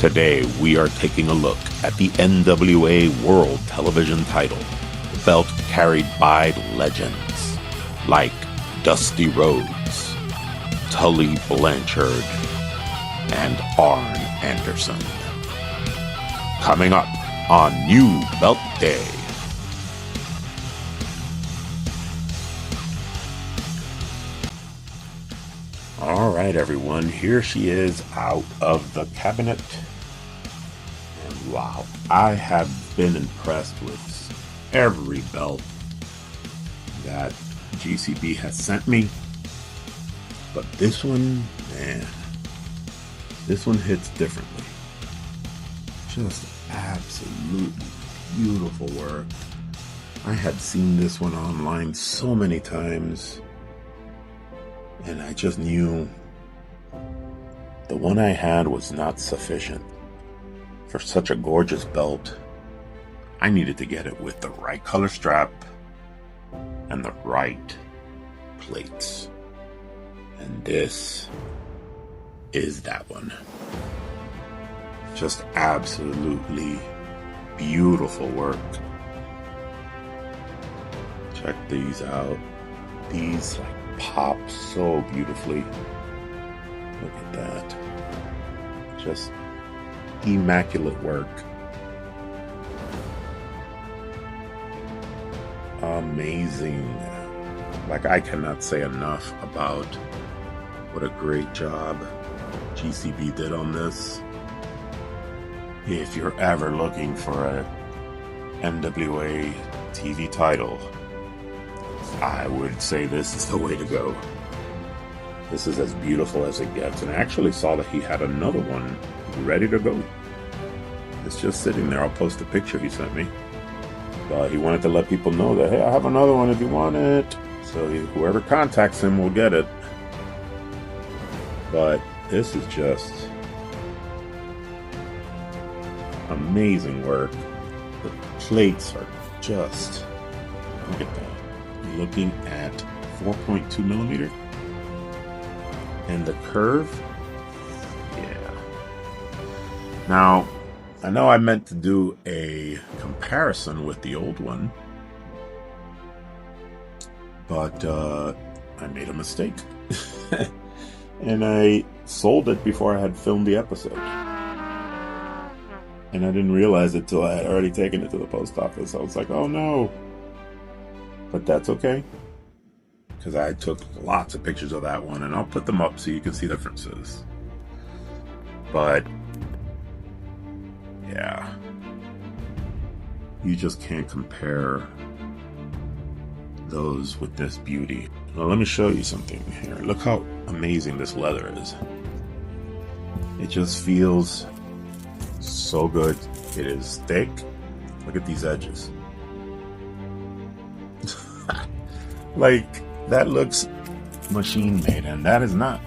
Today we are taking a look at the NWA World Television title, the belt carried by legends like Dusty Rhodes, Tully Blanchard, and Arn Anderson. Coming up on New Belt Day. Alright everyone, here she is out of the cabinet. And wow, I have been impressed with every belt that GCB has sent me. But this one, man, this one hits differently. Just absolutely beautiful work. I had seen this one online so many times, and I just knew the one I had was not sufficient for such a gorgeous belt. I needed to get it with the right color strap and the right plates. And this is that one. Just absolutely beautiful work. Check these out. These pop so beautifully. Look at that. Just immaculate work. Amazing. I cannot say enough about what a great job GCB did on this. If you're ever looking for a NWA TV title, I would say this is the way to go. This is as beautiful as it gets. And I actually saw that he had another one ready to go. It's just sitting there. I'll post a picture he sent me. But he wanted to let people know that, hey, I have another one if you want it. So whoever contacts him will get it. But this is just amazing work. The plates are just, look at that. Looking at 4.2 millimeter. And the curve, yeah. Now, I know I meant to do a comparison with the old one, but I made a mistake. And I sold it before I had filmed the episode. And I didn't realize it till I had already taken it to the post office. I was like, oh no. But that's okay, because I took lots of pictures of that one, and I'll put them up so you can see the differences. But yeah, you just can't compare those with this beauty. Now let me show you something here. Look how amazing this leather is. It just feels so good. It is thick. Look at these edges. That looks machine made, and that is not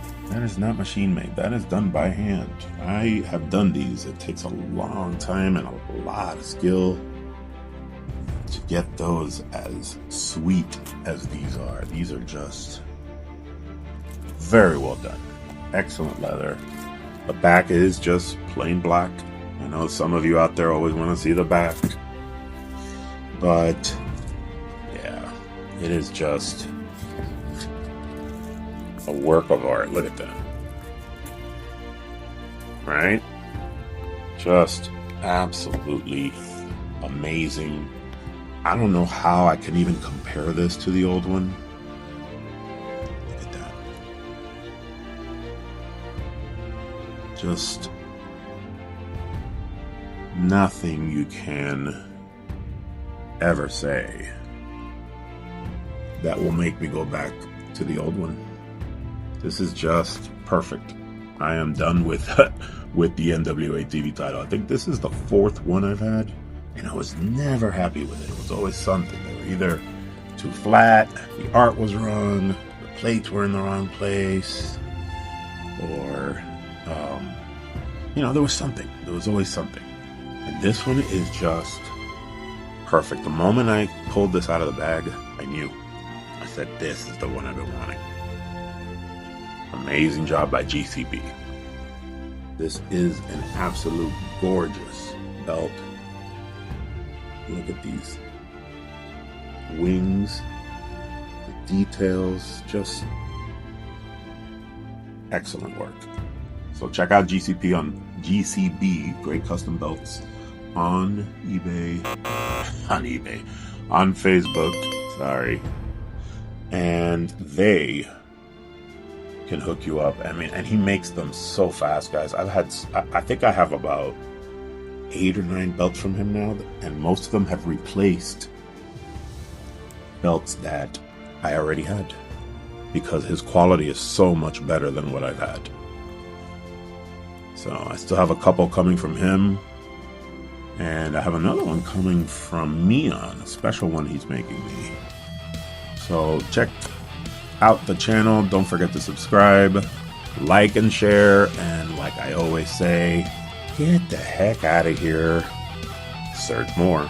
machine made. That is done by hand. I have done these. It takes a long time and a lot of skill to get those as sweet as these are. These are just very well done. Excellent leather. The back is just plain black. I know some of you out there always want to see the back, but yeah, it is just a work of art. Look at that. Right? Just absolutely amazing. I don't know how I can even compare this to the old one. Look at that. Just nothing you can ever say that will make me go back to the old one. This is just perfect. I am done with the NWA TV title. I think this is the fourth one I've had, and I was never happy with it. It was always something. They were either too flat, the art was wrong, the plates were in the wrong place, or there was something. There was always something. And this one is just perfect. The moment I pulled this out of the bag, I knew. I said, this is the one I've been wanting. Amazing job by GCB. This is an absolute gorgeous belt. Look at these wings, the details, just excellent work. So check out GCB, Great Custom Belts, on Facebook, sorry. And they can hook you up. I mean, and he makes them so fast, guys. I think I have about 8 or 9 belts from him now, and most of them have replaced belts that I already had, because his quality is so much better than what I've had. So I still have a couple coming from him, and I have another one coming from Neon, a special one he's making me. So check out the channel. Don't forget to subscribe, like, and share. And like I always say, get the heck out of here. Search more.